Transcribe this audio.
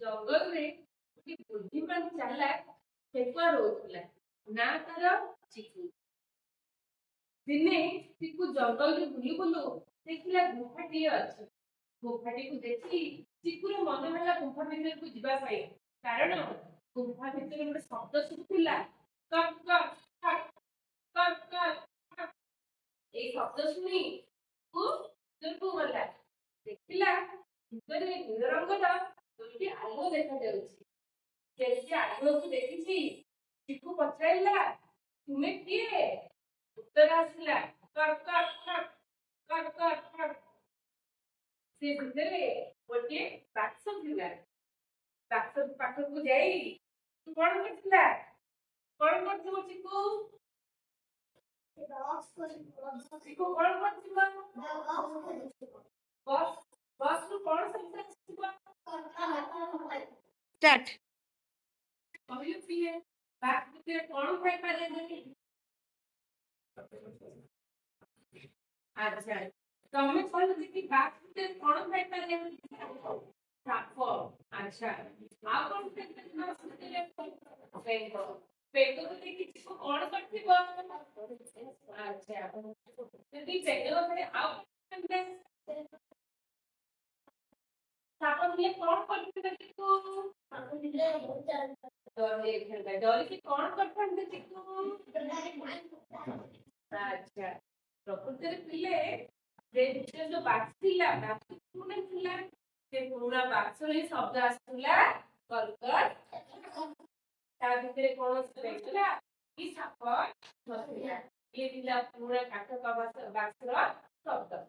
ଜଙ୍ଗଲରେ ଗୋଟେ ବୁଦ୍ଧିମାନ ଚାଲାକ ଠେକୁଆ ରହୁଥିଲା। ନା ତାର ଚିକୁ। ଦିନେ ଚିକୁ ଜଙ୍ଗଲରେ ବୁଲୁ ବୁଲୁ ଦେଖିଲା ଗୁମ୍ଫାଟିଏ ଅଛି। ଗୁମ୍ଫାଟିକୁ ଦେଖି ଚିକୁର ମନ ହେଲା ଗୁମ୍ଫା ଭିତରକୁ ଯିବା ପାଇଁ। କାରଣ ଗୁମ୍ଫା ଭିତରେ ଗୋଟେ ଶବ୍ଦ ଶୁଭୁଥିଲା, କକ୍ କକ୍ କକ୍ କକ୍ କକ୍ କକ୍। ଏଇ ଶବ୍ଦ ଶୁଣି ଚିକୁ ଭିତରକୁ ଗଲା। ଦେଖିଲା ଭିତରେ ନୀଳ ରଙ୍ଗର ଦୁଇଟି ଆଲୁଅ ଦେଖାଯାଉଛି। ସେ ଆଲୁଅକୁ ଦେଖିଛି ଚିକୁ ପଚାରିଲା, ତୁମେ କିଏ? ଉତ୍ତର ଆସିଲା, କକ୍ କକ୍ କକ୍ କକ୍ କକ୍ କକ୍। ସେ ଭିତରେ ଗୋଟିଏ ବାକ୍ସ ଥିଲା। ବାକ୍ସ ପାଖକୁ ଯାଇ କଣ କରିଥିଲା? କଣ କରିଥିବ ଚିକୁ? ଚିକୁ କଣ କରିଥିବ? ବକ୍ସରୁ କଣ ଶବ୍ଦ ଆସିଥିବ? ଷ୍ଟାର୍ଟ। କହିଲୁ କିଏ? ବାକ୍ସ ଭିତରେ କଣ ଥାଇପାରେ? ଆଚ୍ଛା, ତମେ କହିଲ ଦେଖି ବାକ୍ସ ଭିତରେ କଣ ଥାଇପାରେ? ସାପ। ଆଚ୍ଛା, ଆଉ କଣ ଥାଇପାରେ ବାକ୍ସ ଭିତରେ? ବେଙ୍ଗ। ବେଙ୍ଗକୁ ଦେଖି ଚିକୁ କଣ କରିଥିବ? ଆଚ୍ଛା, ଯଦି ବେଙ୍ଗ ପାଖରେ ଆଉ କଣ ଥାଇପାରେ? ସାପ ଥିଲେ କଣ କରିଥାନ୍ତେ ଚିକୁ? ଡରିକି କଣ କରିଥାନ୍ତେ ଚିକୁ? ଆଚ୍ଛା, ପ୍ରକୃତରେ ପିଲେ ସେ ଭିତରେ ଯୋଉ ବାକ୍ସ ଥିଲା, ବାକ୍ସ ପୁରୁଣା ଥିଲା। ସେ ପୁରୁଣା ବାକ୍ସରୁ ହିଁ ଶବ୍ଦ ଆସୁଥିଲା, କଲ୍ କଲ୍। ତା ଭିତରେ କୌଣସି ବେଙ୍ଗ କି ସାପ ନଥିଲା। ଇଏ ଥିଲା ପୁରୁଣା କାଠ ବାକ୍ସର ଶବ୍ଦ।